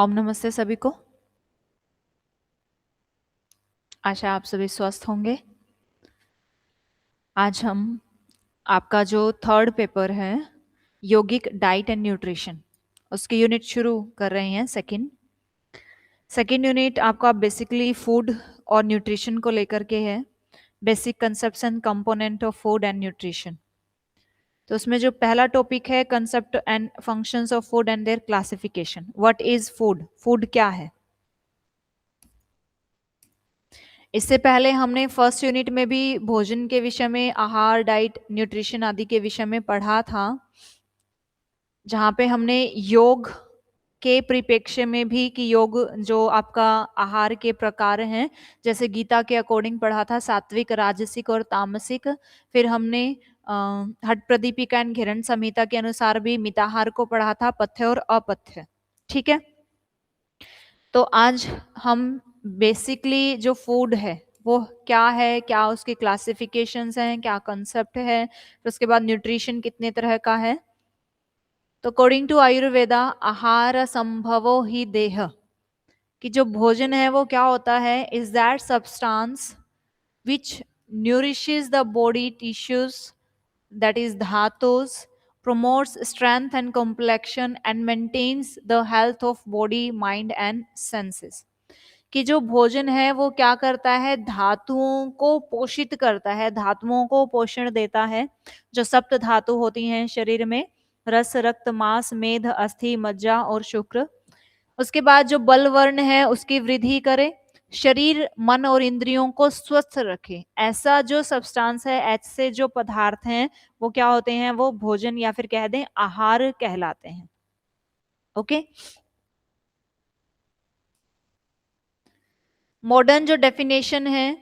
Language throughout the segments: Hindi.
ओम नमस्ते सभी को। आशा आप सभी स्वस्थ होंगे। आज हम आपका जो थर्ड पेपर है यौगिक डाइट एंड न्यूट्रिशन, उसकी यूनिट शुरू कर रहे हैं। सेकंड यूनिट आपका बेसिकली फूड और न्यूट्रिशन को लेकर के है। Basic concepts and component of food and nutrition. तो उसमें जो पहला टॉपिक है concept and functions of food and there classification. What is food? Food क्या है? इससे पहले हमने फर्स्ट यूनिट में भी भोजन के विषय में, आहार, डाइट, न्यूट्रिशन आदि के विषय में पढ़ा था, जहाँ पे हमने योग के परिप्रेक्ष्य में भी कि योग जो आपका आहार के प्रकार हैं, जैसे गीता के अकॉर्डिंग पढ़ा था सात्विक, राजसिक और तामसिक। फिर हमने हठ प्रदीपिका एंड घिरण संहिता के अनुसार भी मिताहार को पढ़ा था, पथ्य और अपथ्य। ठीक है, तो आज हम बेसिकली जो फूड है वो क्या है, क्या उसकी क्लासिफिकेशंस हैं, क्या कंसेप्ट है, फिर उसके बाद न्यूट्रिशन कितने तरह का है। तो अकॉर्डिंग टू आयुर्वेदा आहार संभवो ही देह, कि जो भोजन है वो क्या होता है, is that substance which nourishes the body tissues, that is dhatus, promotes strength and complexion and maintains the health of body, mind and senses। कि जो भोजन है वो क्या करता है, धातुओं को पोषित करता है, धातुओं को पोषण देता है। जो सप्त धातु होती हैं शरीर में, रस, रक्त, मांस, मेद, अस्थि, मज्जा और शुक्र। उसके बाद जो बल वर्ण है उसकी वृद्धि करे, शरीर, मन और इंद्रियों को स्वस्थ रखे। ऐसा जो सब्सटेंस है, ऐसे जो पदार्थ हैं वो क्या होते हैं, वो भोजन या फिर कह दें आहार कहलाते हैं। ओके, मॉडर्न जो डेफिनेशन है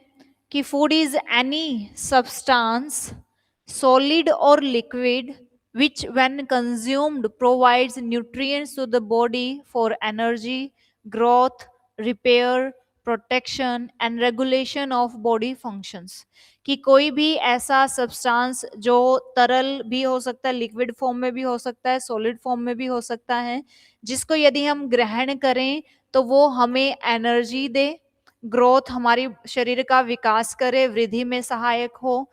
कि food is any substance, solid और liquid, which when consumed provides nutrients to the body for energy, growth, repair, protection and regulation of body functions। कि कोई भी ऐसा सब्सटेंस जो तरल भी हो सकता है, लिक्विड फॉर्म में भी हो सकता है, सॉलिड फॉर्म में भी हो सकता है, जिसको यदि हम ग्रहण करें तो वो हमें एनर्जी दे, ग्रोथ, हमारी शरीर का विकास करे, वृद्धि में सहायक हो,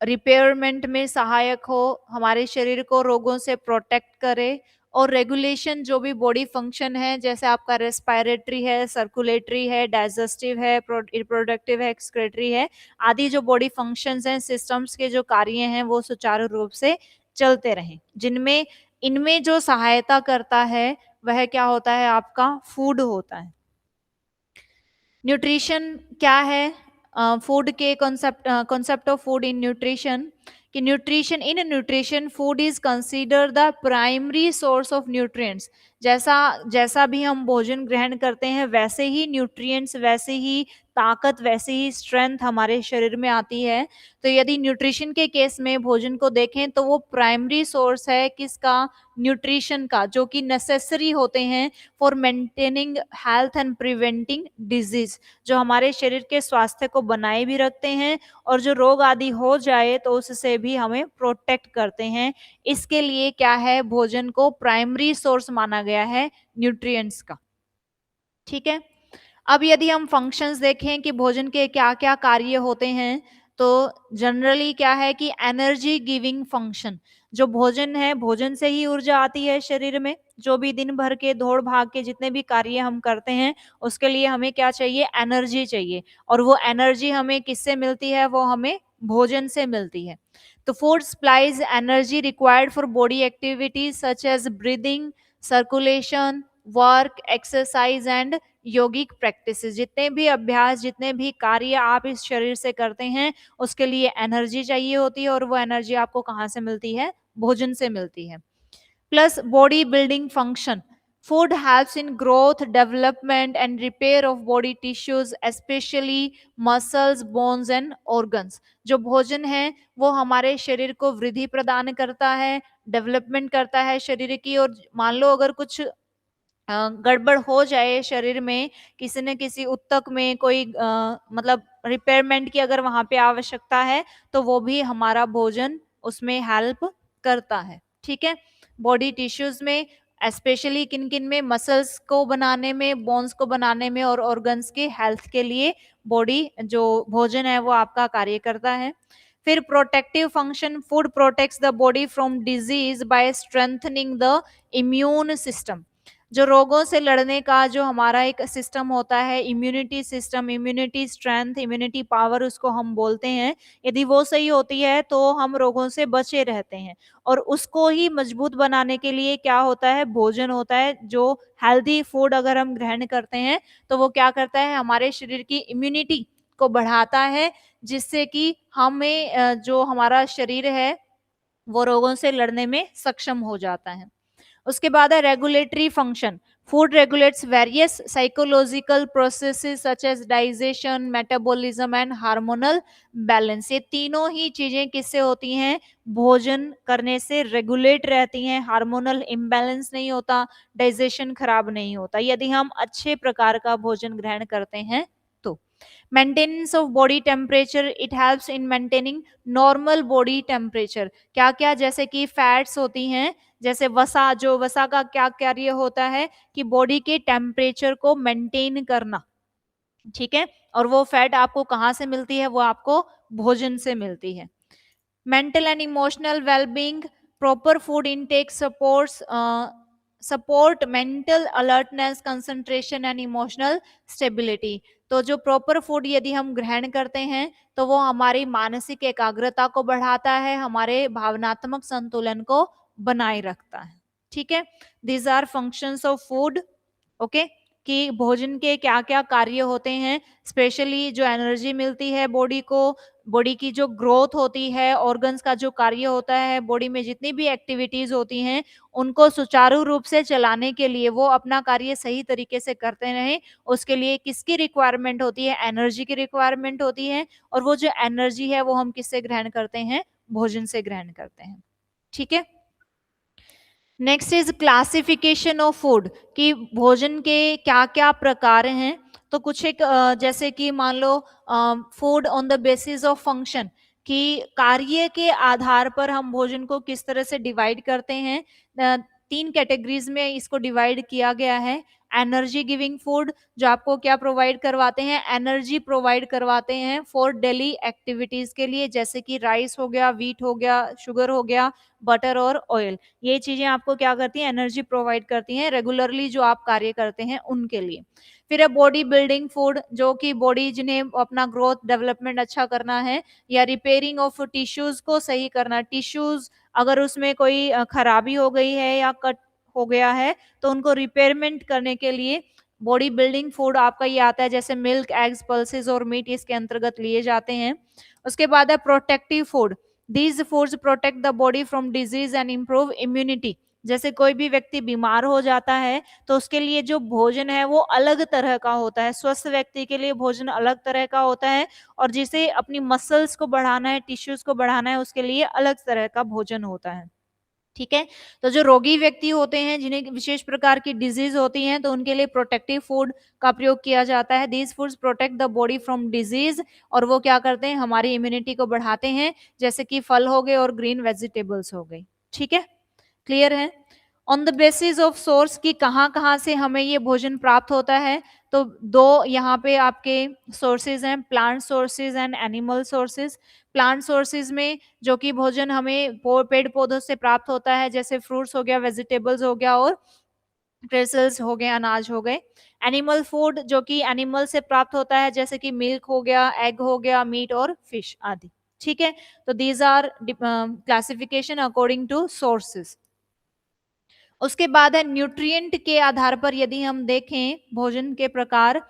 रिपेयरमेंट में सहायक हो, हमारे शरीर को रोगों से प्रोटेक्ट करे, और रेगुलेशन जो भी बॉडी फंक्शन है, जैसे आपका रेस्पिरेटरी है, सर्कुलेटरी है, डाइजेस्टिव है, रिप्रोडक्टिव है, एक्सक्रेटरी है, आदि जो बॉडी फंक्शंस हैं, सिस्टम्स के जो कार्य हैं वो सुचारू रूप से चलते रहें, जिनमें इनमें जो सहायता करता है वह क्या होता है, आपका फूड होता है। न्यूट्रिशन क्या है? फूड के concept of food in nutrition, कि nutrition, in nutrition food is consider the primary source of nutrients. जैसा जैसा भी हम भोजन ग्रहण करते हैं वैसे ही न्यूट्रिएंट्स, वैसे ही ताकत, वैसे ही स्ट्रेंथ हमारे शरीर में आती है। तो यदि न्यूट्रिशन के केस में भोजन को देखें तो वो प्राइमरी सोर्स है किसका, न्यूट्रिशन का, जो कि नेसेसरी होते हैं for maintaining health and preventing disease, जो हमारे शरीर के स्वास्थ्य को बनाए भी रखते हैं और जो रोग आदि हो जाए तो उससे भी हमें प्रोटेक्ट करते हैं। इसके लिए क्या है, भोजन को प्राइमरी सोर्स माना गया है न्यूट्रिएंट्स का। ठीक है, अब यदि हम फंक्शंस देखें कि भोजन के क्या क्या कार्य होते हैं, तो जनरली क्या है कि एनर्जी गिविंग फंक्शन, जो भोजन है, भोजन से ही ऊर्जा आती है शरीर में। जो भी दिन भर के दौड़ भाग के जितने भी कार्य हम करते हैं उसके लिए हमें क्या चाहिए, एनर्जी चाहिए, और वो एनर्जी हमें किससे मिलती है, वो हमें भोजन से मिलती है। तो food supplies energy required for body activities such as breathing, circulation, work, exercise and yogic practices. जितने भी अभ्यास, जितने भी कार्य आप इस शरीर से करते हैं उसके लिए एनर्जी चाहिए होती है, और वो एनर्जी आपको कहाँ से मिलती है, भोजन से मिलती है। Plus body building function, food helps in growth, development and repair of body tissues, specially muscles, bones and organs. जो भोजन है वो हमारे शरीर को वृद्धि प्रदान करता है, डेवलपमेंट करता है शरीर की, और मान लो अगर कुछ गड़बड़ हो जाए शरीर में, किसी न किसी ऊतक में कोई मतलब रिपेयरमेंट की अगर वहां पे आवश्यकता है तो वो भी हमारा भोजन उसमें हेल्प करता है। ठीक है, बॉडी टिश्यूज में स्पेशली किन किन में, मसल्स को बनाने में, बोन्स को बनाने में और ऑर्गन्स के हेल्थ के लिए बॉडी जो भोजन है वो आपका कार्य करता है। फिर protective function, food protects the body from disease bye strengthening the immune system. जो रोगों से लड़ने का जो हमारा एक सिस्टम होता है, immunity system, immunity strength, immunity power उसको हम बोलते हैं, यदि वो सही होती है तो हम रोगों से बचे रहते हैं। और उसको ही मजबूत बनाने के लिए क्या होता है, भोजन होता है। जो हेल्दी फूड अगर हम ग्रहण करते हैं तो वो क्या करता है, हमारे शरीर की इम्यूनिटी को बढ़ाता है, जिससे कि हमें जो हमारा शरीर है वो रोगों से लड़ने में सक्षम हो जाता है। उसके बाद है regulatory function. Food regulates various psychological processes such as digestion, metabolism and hormonal balance. ये तीनों ही चीजें किससे होती हैं, भोजन करने से रेगुलेट रहती हैं। हार्मोनल इम्बैलेंस नहीं होता, डाइजेशन खराब नहीं होता यदि हम अच्छे प्रकार का भोजन ग्रहण करते हैं तो। Maintenance of body temperature, it helps in maintaining normal body temperature. क्या क्या, जैसे कि फैट्स होती हैं, जैसे वसा, जो वसा का क्या कार्य होता है कि बॉडी के टेम्परेचर को मेंटेन करना, ठीक है। और वो फैट आपको कहाँ से मिलती है, वो आपको भोजन से मिलती है। Mental and emotional wellbeing, proper food intake support mental alertness, concentration and emotional stability. तो जो प्रॉपर फूड यदि हम ग्रहण करते हैं तो वो हमारी मानसिक एकाग्रता को बढ़ाता है, हमारे भावनात्मक संतुलन को बनाए रखता है, ठीक है। These are functions of food, okay, कि भोजन के क्या क्या कार्य होते हैं। स्पेशली जो एनर्जी मिलती है बॉडी को, बॉडी की जो ग्रोथ होती है, ऑर्गन्स का जो कार्य होता है, बॉडी में जितनी भी एक्टिविटीज होती हैं उनको सुचारू रूप से चलाने के लिए, वो अपना कार्य सही तरीके से करते रहें, उसके लिए किसकी रिक्वायरमेंट होती है, एनर्जी की रिक्वायरमेंट होती है। और वो जो एनर्जी है वो हम किससे ग्रहण करते हैं, भोजन से ग्रहण करते हैं, ठीक है। Next is classification of food, कि भोजन के क्या क्या प्रकार हैं। तो कुछ एक जैसे कि मान लो food on the basis of function, कि कार्य के आधार पर हम भोजन को किस तरह से डिवाइड करते हैं। तीन कैटेगरीज में इसको डिवाइड किया गया है। एनर्जी गिविंग फूड, जो आपको क्या प्रोवाइड करवाते हैं, एनर्जी प्रोवाइड करवाते हैं फॉर डेली एक्टिविटीज के लिए, जैसे कि राइस हो गया, व्हीट हो गया, शुगर हो गया, बटर और ऑयल। ये चीजें आपको क्या करती हैं, एनर्जी प्रोवाइड करती हैं रेगुलरली जो आप कार्य करते हैं उनके लिए। फिर है बॉडी बिल्डिंग फूड, जो कि बॉडी जिन्हें अपना ग्रोथ डेवलपमेंट अच्छा करना है, या रिपेयरिंग ऑफ टिश्यूज को सही करना, टिश्यूज अगर उसमें कोई खराबी हो गई है या कट हो गया है तो उनको रिपेयरमेंट करने के लिए बॉडी बिल्डिंग फूड आपका ये आता है, जैसे मिल्क, एग्स, पल्सेस और मीट इसके अंतर्गत लिए जाते हैं। उसके बाद है protective food, these foods protect the body from disease and improve immunity. जैसे कोई भी व्यक्ति बीमार हो जाता है तो उसके लिए जो भोजन है वो अलग तरह का होता है, स्वस्थ व्यक्ति के लिए भोजन अलग तरह का होता है, और जिसे अपनी मसल्स को बढ़ाना है, टिश्यूज को बढ़ाना है, उसके लिए अलग तरह का भोजन होता है, ठीक है। तो जो रोगी व्यक्ति होते हैं, जिन्हें विशेष प्रकार की डिजीज होती हैं, तो उनके लिए प्रोटेक्टिव फूड का प्रयोग किया जाता है। These foods protect the body from disease, और वो क्या करते हैं, हमारी इम्यूनिटी को बढ़ाते हैं, जैसे कि फल हो गए और ग्रीन वेजिटेबल्स हो गई, ठीक है। क्लियर है। On the basis of source, की कहाँ कहाँ से हमें ये भोजन प्राप्त होता है, तो दो यहाँ पे आपके सोर्सेज हैं, plant sources and animal sources. Plant sources में जो कि भोजन हमें पेड़ पौधों से प्राप्त होता है, जैसे फ्रूट्स हो गया, वेजिटेबल्स हो गया और ग्रेसल्स हो गए, अनाज हो गए। एनिमल फूड जो कि एनिमल से प्राप्त होता है, जैसे कि मिल्क हो गया, एग हो गया, मीट और फिश आदि, ठीक है। तो these are classification according to sources. उसके बाद है न्यूट्रिएंट के आधार पर यदि हम देखें भोजन के प्रकार,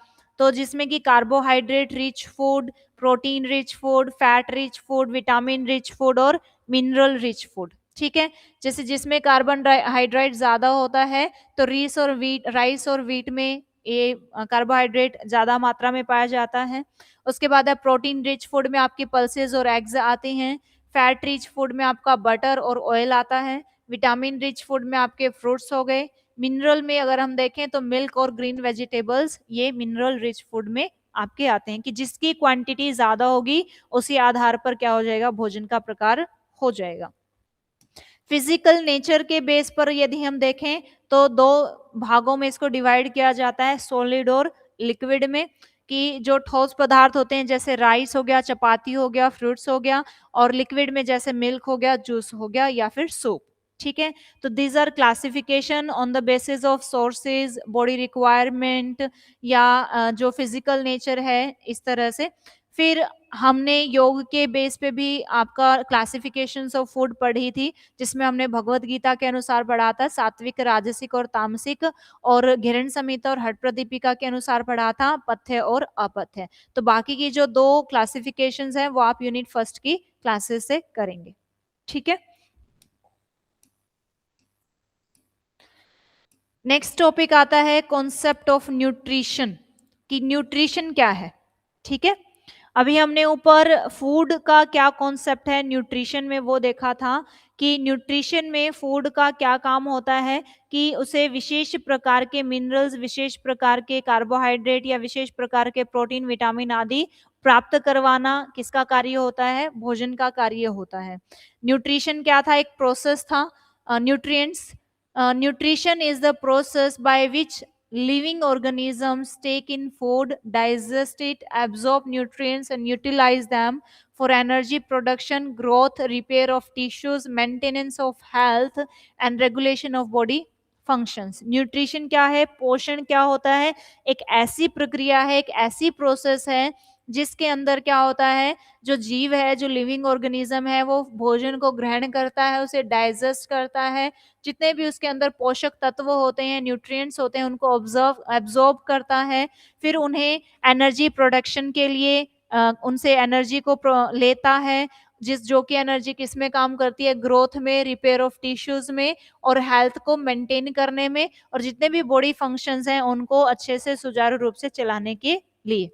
तो जिसमें कि carbohydrate rich food, protein rich food, fat rich food, vitamin rich food और मिनरल रिच फूड, ठीक है। जैसे जिसमें कार्बन हाइड्रेट ज्यादा होता है तो राइस और वीट में ये कार्बोहाइड्रेट ज्यादा मात्रा में पाया जाता है। उसके बाद है प्रोटीन रिच फूड में आपकी पल्सेस और एग्स आते हैं। फैट रिच फूड में आपका बटर और ऑयल आता है। विटामिन रिच फूड में आपके फ्रूट्स हो गए। मिनरल में अगर हम देखें तो मिल्क और ग्रीन वेजिटेबल्स, ये मिनरल रिच फूड में आपके आते हैं, कि जिसकी क्वांटिटी ज्यादा होगी उसी आधार पर क्या हो जाएगा, भोजन का प्रकार हो जाएगा। फिजिकल नेचर के बेस पर यदि हम देखें तो दो भागों में इसको डिवाइड किया जाता है, सॉलिड और लिक्विड में, कि जो ठोस पदार्थ होते हैं जैसे राइस हो गया, चपाती हो गया, फ्रूट्स हो गया, और लिक्विड में जैसे मिल्क हो गया, जूस हो गया, या फिर सूप। ठीक है, तो these are classification on the basis of sources, body requirement, या जो फिजिकल नेचर है, इस तरह से। फिर हमने योग के बेस पे भी आपका क्लासिफिकेशंस ऑफ फूड पढ़ी थी, जिसमें हमने भगवत गीता के अनुसार पढ़ा था सात्विक, राजसिक और तामसिक, और घिरण संहिता और हठ प्रदीपिका के अनुसार पढ़ा था पथ्य और अपथ्य। तो बाकी की जो दो क्लासिफिकेशंस हैं वो आप यूनिट फर्स्ट की क्लासेस से करेंगे। ठीक है, नेक्स्ट टॉपिक आता है कॉन्सेप्ट ऑफ न्यूट्रिशन, कि न्यूट्रिशन क्या है। ठीक है, अभी हमने ऊपर फूड का क्या कॉन्सेप्ट है न्यूट्रिशन में वो देखा था, कि न्यूट्रिशन में फूड का क्या काम होता है, कि उसे विशेष प्रकार के मिनरल्स, विशेष प्रकार के कार्बोहाइड्रेट या विशेष प्रकार के प्रोटीन, विटामिन आदि प्राप्त करवाना किसका कार्य होता है, भोजन का कार्य होता है। न्यूट्रिशन क्या था, एक प्रोसेस था। Nutrients, nutrition is the process by which living organisms take in food, digest it, absorb nutrients, and utilize them for energy production, growth, repair of tissues, maintenance of health, and regulation of body functions. Nutrition क्या है, पोषण क्या होता है, एक ऐसी प्रक्रिया है, एक ऐसी प्रोसेस है जिसके अंदर क्या होता है, जो जीव है, जो लिविंग ऑर्गेनिज्म है, वो भोजन को ग्रहण करता है, उसे डाइजेस्ट करता है, जितने भी उसके अंदर पोषक तत्व होते हैं, न्यूट्रिएंट्स होते हैं, उनको एब्जॉर्ब करता है, फिर उन्हें एनर्जी प्रोडक्शन के लिए उनसे एनर्जी को लेता है, जिस जो कि एनर्जी किस में काम करती है, ग्रोथ में, रिपेयर ऑफ टिश्यूज में, और हेल्थ को मेंटेन करने में, और जितने भी बॉडी फंक्शंस हैं उनको अच्छे से सुचारू रूप से चलाने के लिए।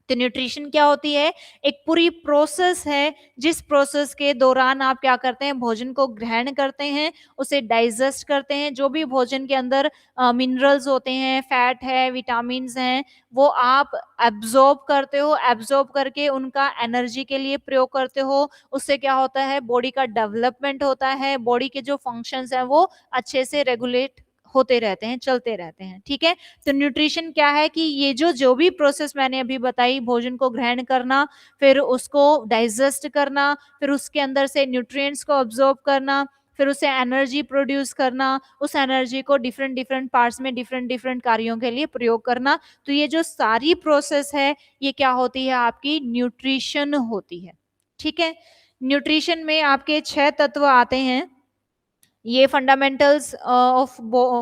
तो न्यूट्रिशन क्या होती है, एक पूरी प्रोसेस है, जिस प्रोसेस के दौरान आप क्या करते हैं, भोजन को ग्रहण करते हैं, उसे डाइजेस्ट करते हैं, जो भी भोजन के अंदर मिनरल्स होते हैं, फैट है, विटामिन्स हैं, वो आप एब्जॉर्ब करते हो, एब्जॉर्ब करके उनका एनर्जी के लिए प्रयोग करते हो। उससे क्या होता है, बॉडी का डेवलपमेंट होता है, बॉडी के जो फंक्शंस हैं वो अच्छे से रेगुलेट होते रहते हैं, चलते रहते हैं। ठीक है, तो न्यूट्रिशन क्या है, कि ये जो जो भी प्रोसेस मैंने अभी बताई, भोजन को ग्रहण करना, फिर उसको डाइजेस्ट करना, फिर उसके अंदर से न्यूट्रिएंट्स को अब्सॉर्ब करना, फिर उसे एनर्जी प्रोड्यूस करना, उस एनर्जी को डिफरेंट डिफरेंट पार्ट्स में डिफरेंट डिफरेंट कार्यों के लिए प्रयोग करना, तो ये जो सारी प्रोसेस है ये क्या होती है, आपकी न्यूट्रिशन होती है। ठीक है, न्यूट्रिशन में आपके 6 तत्व आते हैं, ये फंडामेंटल्स ऑफ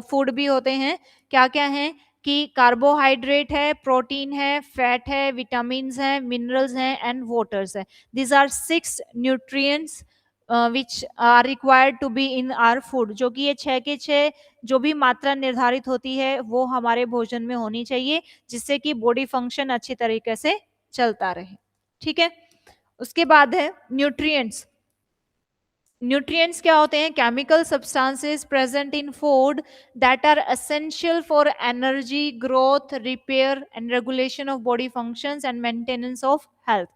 फूड भी होते हैं। क्या क्या हैं, कि कार्बोहाइड्रेट है, प्रोटीन है, फैट है, विटामिन्स हैं, मिनरल्स हैं, एंड वाटर्स है। These are 6 nutrients which are required to be in our food, जो कि ये 6 के 6 जो भी मात्रा निर्धारित होती है वो हमारे भोजन में होनी चाहिए, जिससे कि बॉडी फंक्शन अच्छी तरीके से चलता रहे। ठीक है, उसके बाद है न्यूट्रिएंट्स। न्यूट्रिएंट्स क्या होते हैं, chemical substances present in food that are essential for energy, growth, repair and regulation of body functions and maintenance of health.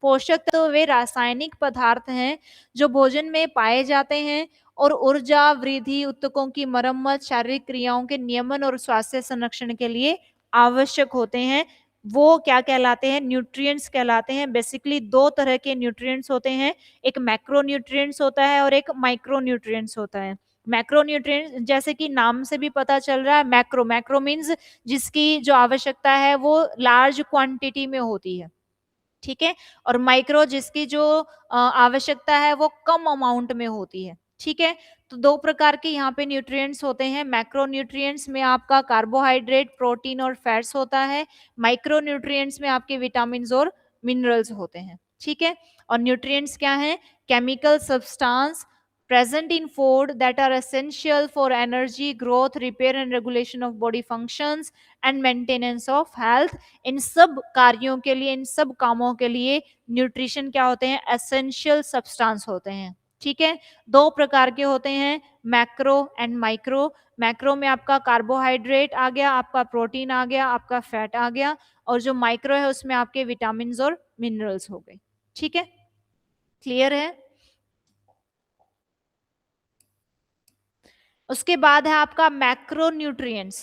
पोषक तत्व वे रासायनिक पदार्थ हैं जो भोजन में पाए जाते हैं और ऊर्जा, वृद्धि, ऊतकों की मरम्मत, शारीरिक क्रियाओं के नियमन और स्वास्थ्य संरक्षण के लिए आवश्यक होते हैं। वो क्या कहलाते हैं, न्यूट्रिएंट्स कहलाते हैं। बेसिकली 2 तरह के न्यूट्रिएंट्स होते हैं, एक मैक्रो न्यूट्रिएंट्स होता है और एक माइक्रो न्यूट्रिएंट्स होता है। मैक्रो न्यूट्रिएंट्स जैसे कि नाम से भी पता चल रहा है, मैक्रो, मैक्रो मीन्स जिसकी जो आवश्यकता है वो लार्ज क्वांटिटी में होती है। ठीक है, और माइक्रो जिसकी जो आवश्यकता है वो कम अमाउंट में होती है। ठीक है, तो 2 प्रकार के यहाँ पे न्यूट्रिएंट्स होते हैं। मैक्रो न्यूट्रिएंट्स में आपका कार्बोहाइड्रेट, प्रोटीन और फैट्स होता है। माइक्रो न्यूट्रिएंट्स में आपके विटामिन और मिनरल्स होते हैं। ठीक है, और न्यूट्रिएंट्स क्या हैं, chemical substance present in food that are essential for energy, growth, repair and regulation of body functions and maintenance of health। इन सब कार्यों के लिए, इन सब कामों के लिए न्यूट्रिशन क्या होते हैं, एसेंशियल सब्सटेंस होते हैं। ठीक है, 2 प्रकार के होते हैं, मैक्रो एंड माइक्रो। मैक्रो में आपका कार्बोहाइड्रेट आ गया, आपका प्रोटीन आ गया, आपका फैट आ गया, और जो माइक्रो है उसमें आपके विटामिन और मिनरल्स हो गए। ठीक है, क्लियर है। उसके बाद है आपका macronutrients,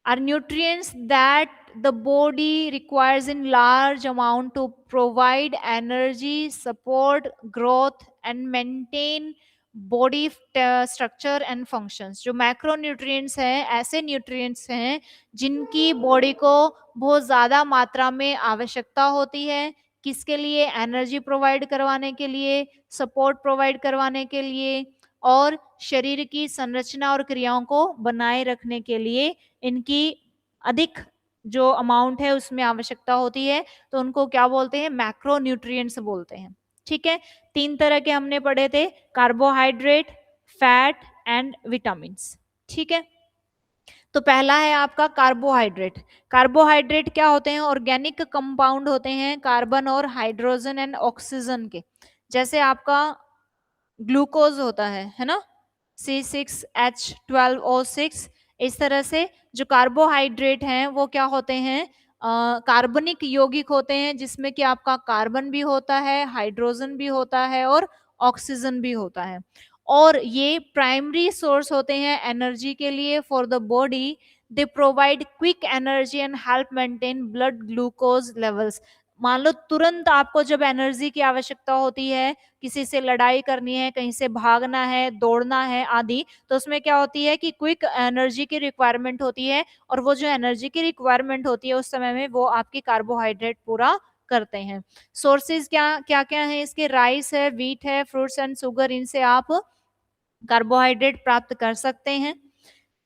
are nutrients that the body requires in large amount to provide energy, support growth and maintain body structure and functions. जो मैक्रोन्यूट्रिएंट्स हैं ऐसे न्यूट्रिएंट्स हैं जिनकी बॉडी को बहुत ज़्यादा मात्रा में आवश्यकता होती है, किसके लिए? एनर्जी प्रोवाइड करवाने के लिए, सपोर्ट प्रोवाइड करवाने के लिए और शरीर की संरचना और क्रियाओं को बनाए रखने के लिए इनकी अधिक जो अमाउंट है उसमें आवश्यकता होती है, तो उनको क्या बोलते हैं? मैक्रोन्यूट्रिएंट्स बोलते हैं। ठीक है, 3 तरह के हमने पढ़े थे, कार्बोहाइड्रेट, फैट एंड विटामिन्स। ठीक है, तो पहला है आपका कार्बोहाइड्रेट। कार्बोहाइड्रेट क्या होते हैं? ऑर्गेनिक कंपाउंड होते हैं कार्बन और हाइड्रोजन एंड ऑक्सीजन के। जैसे आपका ग्लूकोज होता है ना, C6H12O6। इस तरह से जो कार्बोहाइड्रेट हैं वो क्या होते हैं? कार्बनिक यौगिक होते हैं, जिसमें कि आपका कार्बन भी होता है, हाइड्रोजन भी होता है और ऑक्सीजन भी होता है। और ये प्राइमरी सोर्स होते हैं एनर्जी के लिए for the body. They provide quick energy and help maintain blood glucose levels. मान लो तुरंत आपको जब एनर्जी की आवश्यकता होती है, किसी से लड़ाई करनी है, कहीं से भागना है, दौड़ना है आदि, तो उसमें क्या होती है कि क्विक एनर्जी की रिक्वायरमेंट होती है, और वो जो एनर्जी की रिक्वायरमेंट होती है उस समय में वो आपकी कार्बोहाइड्रेट पूरा करते हैं। सोर्सेज क्या क्या क्या है इसके? राइस है, व्हीट है, फ्रूट्स एंड शुगर, इनसे आप कार्बोहाइड्रेट प्राप्त कर सकते हैं।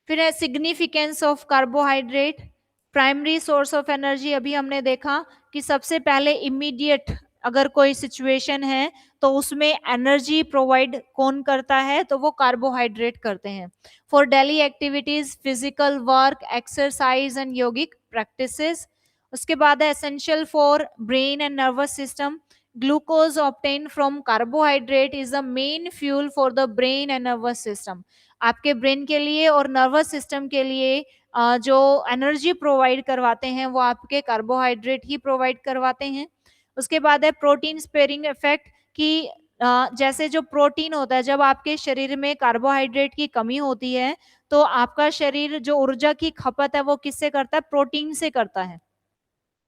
फिर है significance of carbohydrate. Primary source of energy, अभी हमने देखा कि सबसे पहले इमीडिएट अगर कोई सिचुएशन है तो उसमें एनर्जी प्रोवाइड कौन करता है? तो वो कार्बोहाइड्रेट करते हैं। For daily activities, physical work, exercise and yogic practices. उसके बाद है essential for brain and nervous system. Glucose obtain from carbohydrate is the main fuel for the brain and nervous system. आपके ब्रेन के लिए और नर्वस सिस्टम के लिए जो एनर्जी प्रोवाइड करवाते हैं वो आपके कार्बोहाइड्रेट ही प्रोवाइड करवाते हैं। उसके बाद है प्रोटीन स्पेयरिंग इफेक्ट, कि जैसे जो प्रोटीन होता है, जब आपके शरीर में कार्बोहाइड्रेट की कमी होती है तो आपका शरीर जो ऊर्जा की खपत है वो किससे करता है? प्रोटीन से करता है,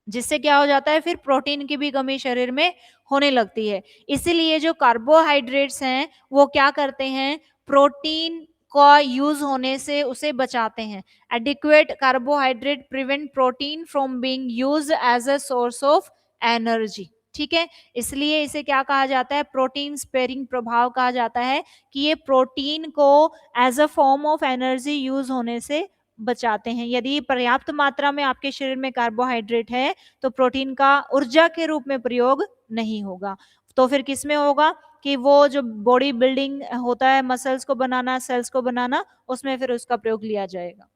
जिससे क्या हो जाता है? फिर प्रोटीन की भी कमी शरीर में होने लगती है। इसीलिए जो कार्बोहाइड्रेट्स हैं वो क्या करते हैं? प्रोटीन का यूज होने से उसे बचाते हैं। Adequate carbohydrate prevent protein from being used as a source of energy. ठीक है, इसलिए इसे क्या कहा जाता है? प्रोटीन स्पेयरिंग प्रभाव कहा जाता है, कि ये प्रोटीन को as a form of energy use होने से बचाते हैं। यदि पर्याप्त मात्रा में आपके शरीर में कार्बोहाइड्रेट है तो प्रोटीन का ऊर्जा के रूप में प्रयोग नहीं होगा, तो फिर किस में होगा? कि वो जो बॉडी बिल्डिंग होता है, मसल्स को बनाना, सेल्स को बनाना, उसमें फिर उसका प्रयोग लिया जाएगा।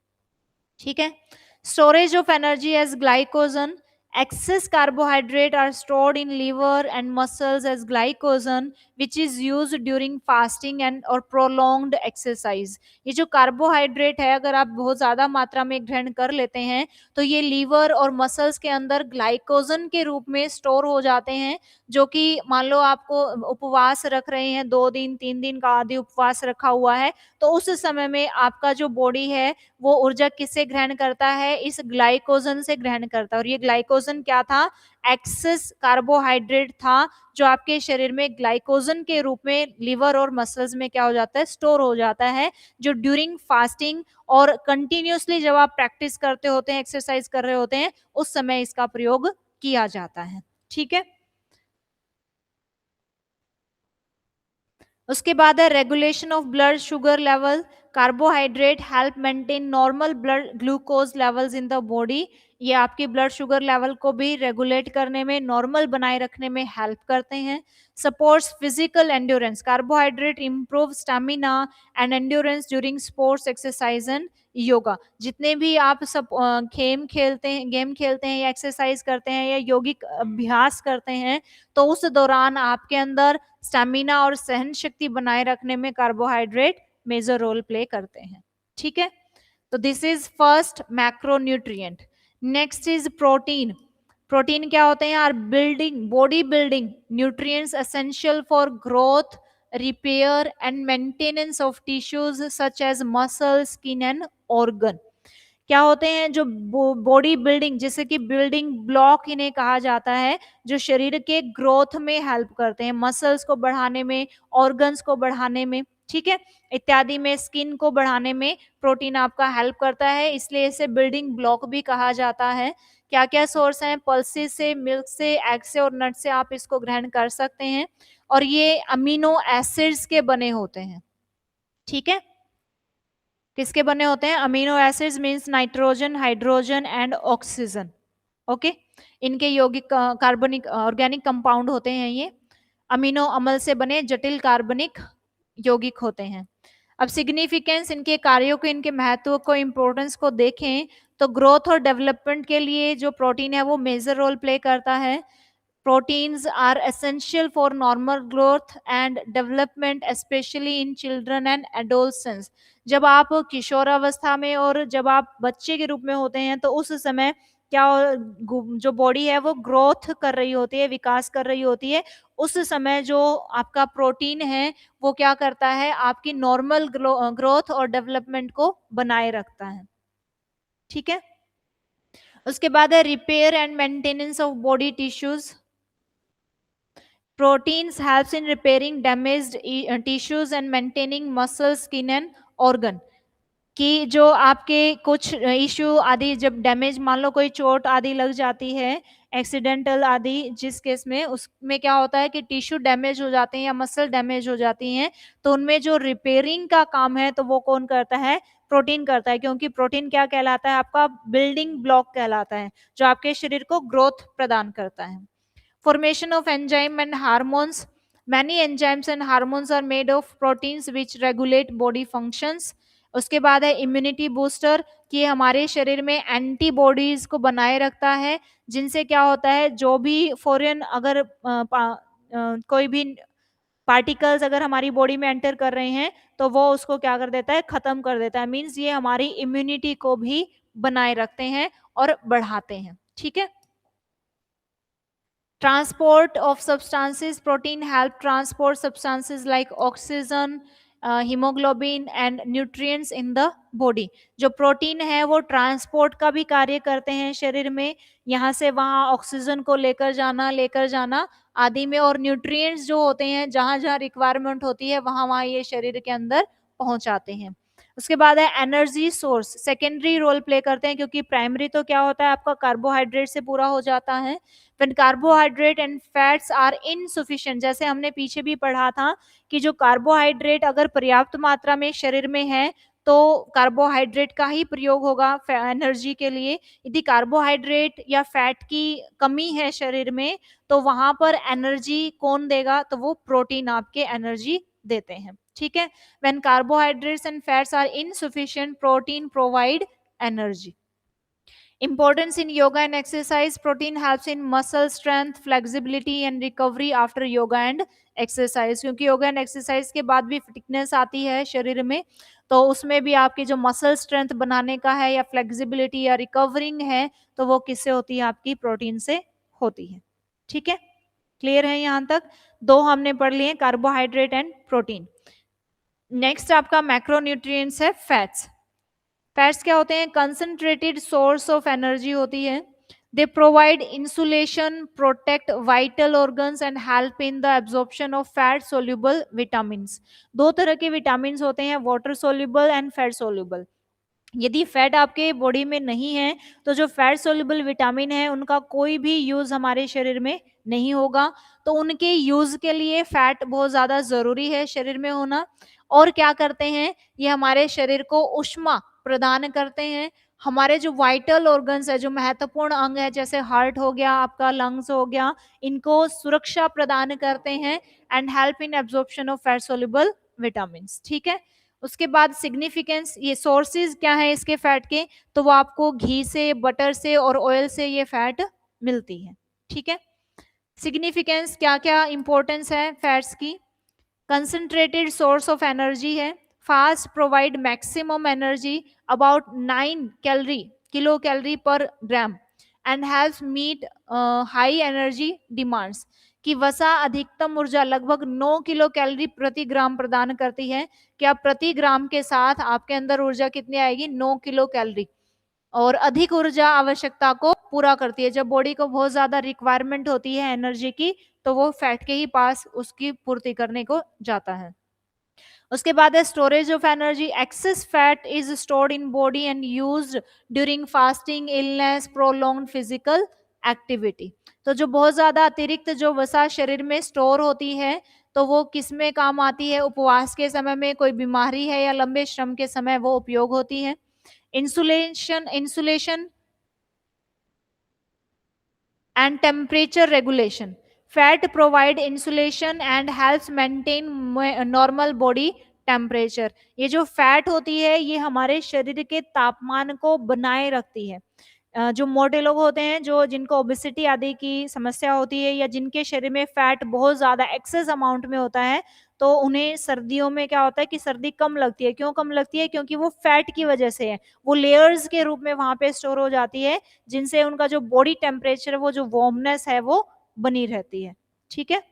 ठीक है, storage of energy as glycogen. Excess carbohydrate are stored in liver and muscles as glycogen, which is used during fasting and or prolonged exercise. ये जो कार्बोहाइड्रेट है अगर आप बहुत ज्यादा मात्रा में ग्रहण कर लेते हैं तो ये लीवर और मसल्स के अंदर ग्लाइकोजन के रूप में स्टोर हो जाते हैं, जो कि मान लो आपको उपवास रख रहे हैं, 2 दिन 3 दिन का आदि उपवास रखा हुआ है, तो उस समय में आपका जो बॉडी है वो ऊर्जा किससे ग्रहण करता है? इस ग्लाइकोजन से ग्रहण करता है। और ये ग्लाइकोजन क्या था? एक्सेस कार्बोहाइड्रेट था, जो आपके शरीर में ग्लाइकोजन के रूप में लिवर और मसल्स में क्या हो जाता है? स्टोर हो जाता है, जो ड्यूरिंग फास्टिंग और कंटिन्यूसली जब आप प्रैक्टिस करते होते हैं, एक्सरसाइज कर रहे होते हैं, उस समय इसका प्रयोग किया जाता है। ठीक है, उसके बाद है regulation of blood sugar level. Carbohydrate help maintain normal blood glucose levels in the body. ये आपकी ब्लड शुगर लेवल को भी रेगुलेट करने में, नॉर्मल बनाए रखने में हेल्प करते हैं। Supports physical endurance. Carbohydrate improve stamina and endurance during sports, exercise and yoga. जितने भी आप सब गेम खेलते हैं या एक्सरसाइज करते हैं या यौगिक अभ्यास करते हैं, तो उस दौरान आपके अंदर स्टेमिना और सहन शक्ति बनाए रखने में कार्बोहाइड्रेट मेजर रोल प्ले करते हैं। ठीक है, तो this is first macronutrient. Next is protein. Protein क्या होते हैं? Are building body building nutrients essential for growth, repair and maintenance of tissues such as muscle, skin and organ. क्या होते हैं जो बॉडी बिल्डिंग, जैसे कि बिल्डिंग ब्लॉक इन्हें कहा जाता है, जो शरीर के ग्रोथ में हेल्प करते हैं, मसल्स को बढ़ाने में, ऑर्गन्स को बढ़ाने में, ठीक है, इत्यादि में, स्किन को बढ़ाने में प्रोटीन आपका हेल्प करता है, इसलिए इसे बिल्डिंग ब्लॉक भी कहा जाता है। क्या क्या सोर्स हैं? पल्सेस से, मिल्क से, एग से और नट से आप इसको ग्रहण कर सकते हैं, और ये अमीनो एसिड्स के बने होते हैं, ठीक है। किसके बने होते हैं? Amino acids means nitrogen, hydrogen and oxygen, okay. इनके यौगिक कार्बनिक ऑर्गेनिक कंपाउंड होते हैं ये, अमीनो अम्ल से बने जटिल कार्बनिक यौगिक होते हैं। अब सिग्निफिकेंस, इनके कार्यों को, इनके महत्व को, इंपॉर्टेंस को देखें तो ग्रोथ और डेवलपमेंट के लिए जो प्रोटीन है वो मेजर रोल प्ले करता है। Proteins are essential for normal growth and development, especially in children and adolescents. जब आप किशोरावस्था में और जब आप बच्चे के रूप में होते हैं तो उस समय क्या जो बॉडी है वो ग्रोथ कर रही होती है, विकास कर रही होती है। उस समय जो आपका प्रोटीन है वो क्या करता है? आपकी नॉर्मल ग्रोथ और डेवलपमेंट को बनाए रखता है, ठीक है। उसके बाद है repair and maintenance of body tissues. Proteins helps in repairing damaged tissues and maintaining muscle, skin and organ. कि जो आपके कुछ इश्यू आदि जब डैमेज, मान लो कोई चोट आदि लग जाती है, एक्सीडेंटल आदि, जिस केस में उसमें क्या होता है कि टिश्यू डैमेज हो जाते हैं या मसल डैमेज हो जाती हैं, तो उनमें जो रिपेयरिंग का काम है तो वो कौन करता है? प्रोटीन करता है, क्योंकि प्रोटीन क्या कहलाता है? आपका बिल्डिंग ब्लॉक कहलाता है, जो आपके शरीर को ग्रोथ प्रदान करता है। Formation of enzyme and hormones. Many enzymes and hormones are made of proteins which regulate body functions. उसके बाद है इम्यूनिटी बूस्टर, कि हमारे शरीर में एंटीबॉडीज को बनाए रखता है, जिनसे क्या होता है, जो भी फॉरेन अगर कोई भी पार्टिकल्स अगर हमारी बॉडी में एंटर कर रहे हैं तो वो उसको क्या कर देता है? खत्म कर देता है। मीन्स ये हमारी इम्यूनिटी को भी बनाए रखते हैं और बढ़ाते हैं, ठीक है। Transport of substances. Protein help transport substances like oxygen, hemoglobin and nutrients in the body. जो प्रोटीन है वो ट्रांसपोर्ट का भी कार्य करते हैं शरीर में, यहाँ से वहाँ ऑक्सीजन को लेकर जाना आदि में, और न्यूट्रिएंट्स जो होते हैं जहाँ जहाँ रिक्वायरमेंट होती है वहाँ वहाँ ये शरीर के अंदर पहुंचाते हैं। उसके बाद है energy source, secondary role play करते हैं, क्योंकि प्राइमरी तो क्या होता है आपका कार्बोहाइड्रेट से पूरा हो जाता है। When carbohydrate and fats are insufficient, जैसे हमने पीछे भी पढ़ा था कि जो कार्बोहाइड्रेट अगर पर्याप्त मात्रा में शरीर में है तो कार्बोहाइड्रेट का ही प्रयोग होगा एनर्जी के लिए। यदि कार्बोहाइड्रेट या फैट की कमी है शरीर में तो वहां पर एनर्जी कौन देगा? तो वो प्रोटीन आपके एनर्जी देते हैं, ठीक है। When carbohydrates and fats are insufficient, protein provide energy. Importance in yoga and exercise. Protein helps in muscle strength, flexibility and recovery after yoga and exercise. क्योंकि योगा एंड एक्सरसाइज के बाद भी फिटनेस आती है शरीर में, तो उसमें भी आपकी जो मसल स्ट्रेंथ बनाने का है या फ्लेक्सिबिलिटी या रिकवरिंग है तो वो किससे होती है? आपकी प्रोटीन से होती है, ठीक है। क्लियर है यहाँ तक? दो हमने पढ़ लिए, कार्बोहाइड्रेट एंड प्रोटीन। नेक्स्ट आपका मैक्रोन्यूट्रिएंट्स है फैट्स। फैट्स क्या होते हैं? कंसंट्रेटेड सोर्स ऑफ एनर्जी होती है। They provide insulation, protect vital organs and help in the absorption of fat soluble vitamins. दो तरह के विटामिन्स होते हैं, water soluble and fat soluble. यदि फैट आपके बॉडी में नहीं है तो जो फैट सोल्यूबल विटामिन है उनका कोई भी यूज हमारे शरीर में नहीं होगा, तो उनके यूज के लिए फैट बहुत ज्यादा जरूरी है शरीर में होना। और क्या करते हैं? ये हमारे शरीर को ऊष्मा प्रदान करते हैं। हमारे जो वाइटल ऑर्गन्स है, जो महत्वपूर्ण अंग है, जैसे हार्ट हो गया, आपका लंग्स हो गया, इनको सुरक्षा प्रदान करते हैं and help in absorption of fat soluble vitamin, ठीक है। उसके बाद सिग्निफिकेंस, ये सोर्सेज क्या है इसके फैट के? तो वो आपको घी से, बटर से और ऑयल से ये फैट मिलती है, ठीक है। सिग्निफिकेंस क्या क्या इंपॉर्टेंस है फैट्स की? कंसंट्रेटेड सोर्स ऑफ एनर्जी है, फास्ट provide maximum energy about 9 calorie kilo calorie per gram and helps meet high energy demands, कि वसा अधिकतम ऊर्जा लगभग 9 किलो कैलोरी प्रति ग्राम प्रदान करती है। क्या प्रति ग्राम के साथ आपके अंदर ऊर्जा कितनी आएगी? 9 किलो कैलोरी। और अधिक ऊर्जा आवश्यकता को पूरा करती है। जब बॉडी को बहुत ज्यादा रिक्वायरमेंट होती है एनर्जी की, तो वो फैट के ही पास उसकी पूर्ति करने को जाता है। उसके बाद है storage of energy. Access fat is stored in body and used during fasting, illness, prolonged physical activity. तो जो बहुत ज्यादा अतिरिक्त जो वसा शरीर में स्टोर होती है, तो वो किस में काम आती है? उपवास के समय में, कोई बीमारी है या लंबे श्रम के समय वो उपयोग होती है। Insulation and temperature regulation. Fat provide insulation and helps maintain normal body temperature. ये जो फैट होती है ये हमारे शरीर के तापमान को बनाए रखती है। जो मोटे लोग होते हैं, जो जिनको ओबेसिटी आदि की समस्या होती है या जिनके शरीर में फैट बहुत ज्यादा एक्सेस अमाउंट में होता है, तो उन्हें सर्दियों में क्या होता है कि सर्दी कम लगती है। क्यों कम लगती है? क्योंकि वो फैट की वजह से है। वो लेयर्स के रूप में वहां पे स्टोर हो जाती है, जिनसे उनका जो बॉडी टेम्परेचर, वो जो वार्मनेस है वो बनी रहती है। ठीक है।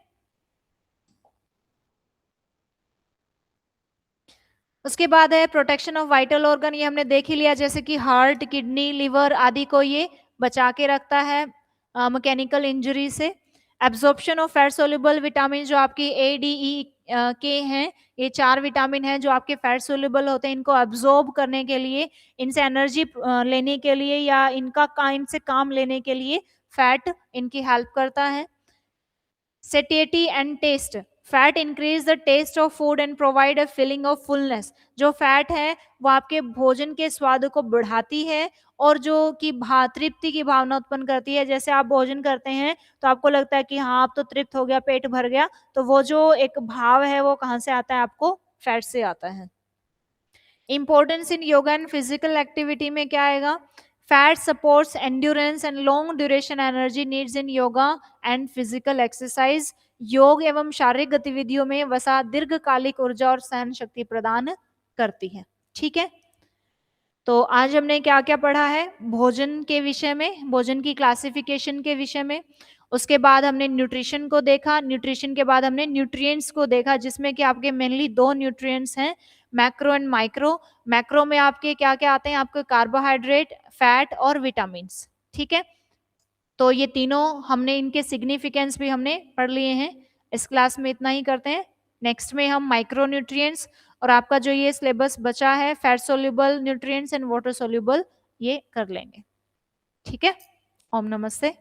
उसके बाद है प्रोटेक्शन ऑफ वाइटल ऑर्गन। ये हमने देख ही लिया, जैसे कि हार्ट, किडनी, लिवर आदि को ये बचा के रखता है मैकेनिकल इंजरी से। Absorption of fat soluble vitamin, जो आपकी ए, डी, ई, के हैं, ये 4 विटामिन हैं जो आपके फैट सोल्यूबल होते हैं। इनको एब्जॉर्ब करने के लिए, इनसे एनर्जी लेने के लिए या इनसे काम लेने के लिए फैट इनकी हेल्प करता है। satiety and taste. Fat increase the taste of food and provide a feeling of fullness. जो फैट है वो आपके भोजन के स्वाद को बढ़ाती है और जो कि तृप्ति की भावना उत्पन्न करती है। जैसे आप भोजन करते हैं तो आपको लगता है कि हाँ आप तो तृप्त हो गया, पेट भर गया, तो वो जो एक भाव है वो कहाँ से आता है? आपको फैट से आता है। Importance in yoga and physical activity में क्या आएगा? Fat supports endurance and long duration energy needs in yoga and physical exercise. योग एवं शारीरिक गतिविधियों में वसा दीर्घकालिक ऊर्जा और सहन शक्ति प्रदान करती है। ठीक है। तो आज हमने क्या क्या पढ़ा है? भोजन के विषय में, भोजन की क्लासिफिकेशन के विषय में। उसके बाद हमने न्यूट्रिशन को देखा। न्यूट्रिशन के बाद हमने न्यूट्रिएंट्स को देखा, जिसमें कि आपके मेनली 2 न्यूट्रिएंट्स हैं, मैक्रो एंड माइक्रो। मैक्रो में आपके क्या क्या आते हैं? आपके कार्बोहाइड्रेट, फैट और विटामिन्स। ठीक है। तो ये तीनों हमने, इनके सिग्निफिकेंस भी हमने पढ़ लिए हैं। इस क्लास में इतना ही करते हैं। नेक्स्ट में हम माइक्रो न्यूट्रिएंट्स और आपका जो ये सिलेबस बचा है, fat soluble nutrients and water soluble, ये कर लेंगे। ठीक है। ओम नमस्ते।